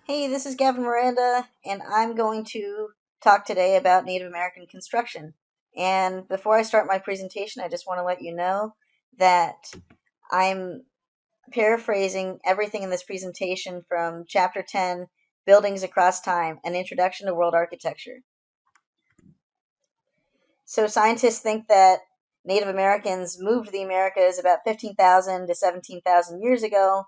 Hey, this is Gavin Miranda, and I'm going to talk today about Native American construction. And before I start my presentation, I just want to let you know that I'm paraphrasing everything in this presentation from Chapter 10, Buildings Across Time, An Introduction to World Architecture. So scientists think that Native Americans moved the Americas about 15,000 to 17,000 years ago.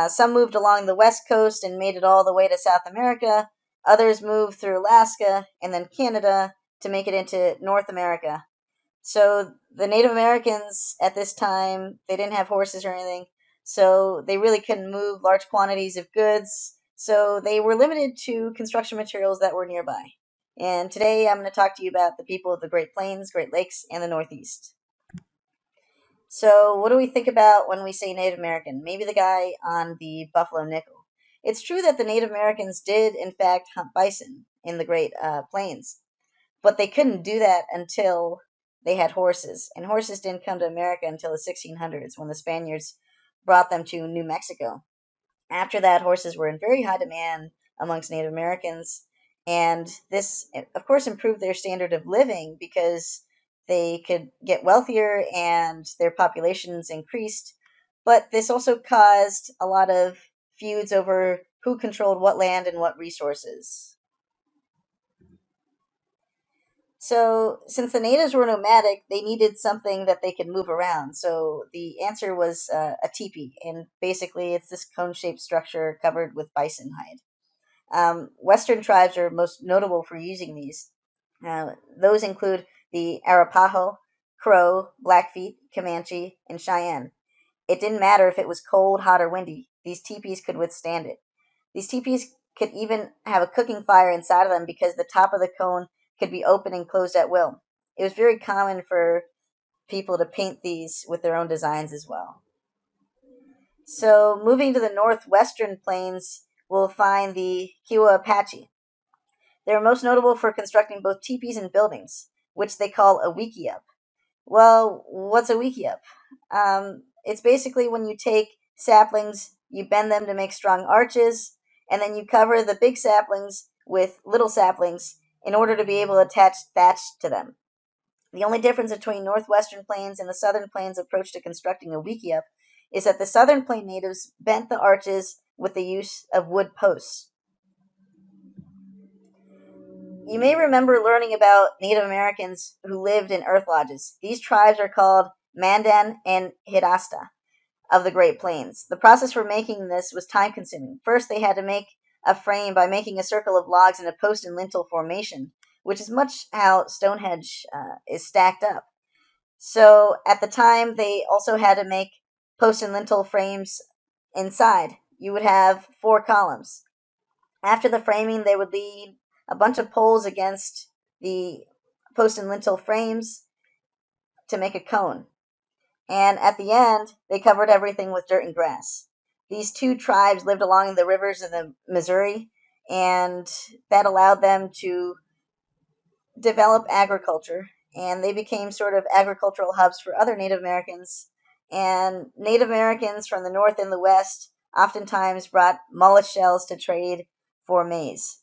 Some moved along the west coast and made it all the way to South America. Others moved through Alaska and then Canada to make it into North America. So the Native Americans at this time, they didn't have horses or anything, so they really couldn't move large quantities of goods. So they were limited to construction materials that were nearby. And today I'm going to talk to you about the people of the Great Plains, Great Lakes, and the Northeast. So, what do we think about when we say Native American? Maybe the guy on the Buffalo Nickel. It's true that the Native Americans did, in fact, hunt bison in the Great Plains, but they couldn't do that until they had horses. And horses didn't come to America until the 1600s when the Spaniards brought them to New Mexico. After that, horses were in very high demand amongst Native Americans, and this, of course, improved their standard of living because they could get wealthier and their populations increased. But this also caused a lot of feuds over who controlled what land and what resources. So, since the natives were nomadic, they needed something that they could move around. So, the answer was a teepee, and basically, it's this cone shaped structure covered with bison hide. Western tribes are most notable for using these. Those include the Arapaho, Crow, Blackfeet, Comanche, and Cheyenne. It didn't matter if it was cold, hot, or windy, these teepees could withstand it. These teepees could even have a cooking fire inside of them because the top of the cone could be open and closed at will. It was very common for people to paint these with their own designs as well. So, moving to the northwestern plains, we'll find the Kiowa Apache. They were most notable for constructing both teepees and buildings, which they call a wickiup. Well, what's a wickiup? It's basically when you take saplings, you bend them to make strong arches, and then you cover the big saplings with little saplings in order to be able to attach thatch to them. The only difference between northwestern plains and the southern plains approach to constructing a wickiup is that the southern plain natives bent the arches with the use of wood posts. You may remember learning about Native Americans who lived in earth lodges. These tribes are called Mandan and Hidasta of the Great Plains. The process for making this was time consuming. First, they had to make a frame by making a circle of logs in a post and lintel formation, which is much how Stonehenge is stacked up. So at the time, they also had to make post and lintel frames inside. You would have 4 columns. After the framing, they would lead a bunch of poles against the post and lintel frames to make a cone. And at the end, they covered everything with dirt and grass. These two tribes lived along the rivers of the Missouri, and that allowed them to develop agriculture. And they became sort of agricultural hubs for other Native Americans. And Native Americans from the north and the west oftentimes brought mullet shells to trade for maize.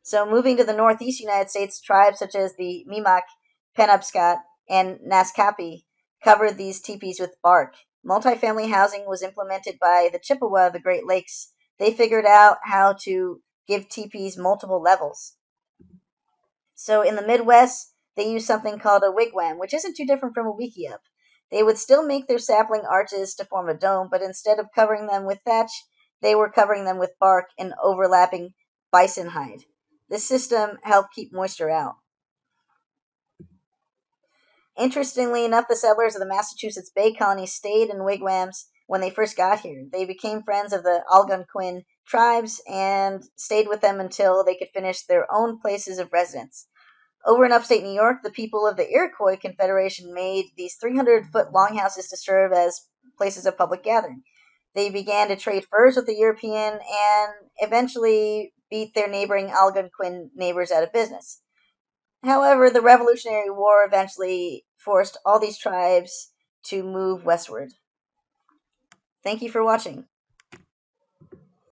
So, moving to the northeast United States, tribes such as the Mimak, Penobscot, and Naskapi covered these teepees with bark. Multifamily housing was implemented by the Chippewa of the Great Lakes. They figured out how to give teepees multiple levels. So, in the Midwest, they used something called a wigwam, which isn't too different from a wickiup. They would still make their sapling arches to form a dome, but instead of covering them with thatch, they were covering them with bark and overlapping bison hide. This system helped keep moisture out. Interestingly enough, the settlers of the Massachusetts Bay Colony stayed in wigwams when they first got here. They became friends of the Algonquin tribes and stayed with them until they could finish their own places of residence. Over in upstate New York, the people of the Iroquois Confederation made these 300-foot longhouses to serve as places of public gathering. They began to trade furs with the European and eventually beat their neighboring Algonquin neighbors out of business. However, the Revolutionary War eventually forced all these tribes to move westward. Thank you for watching.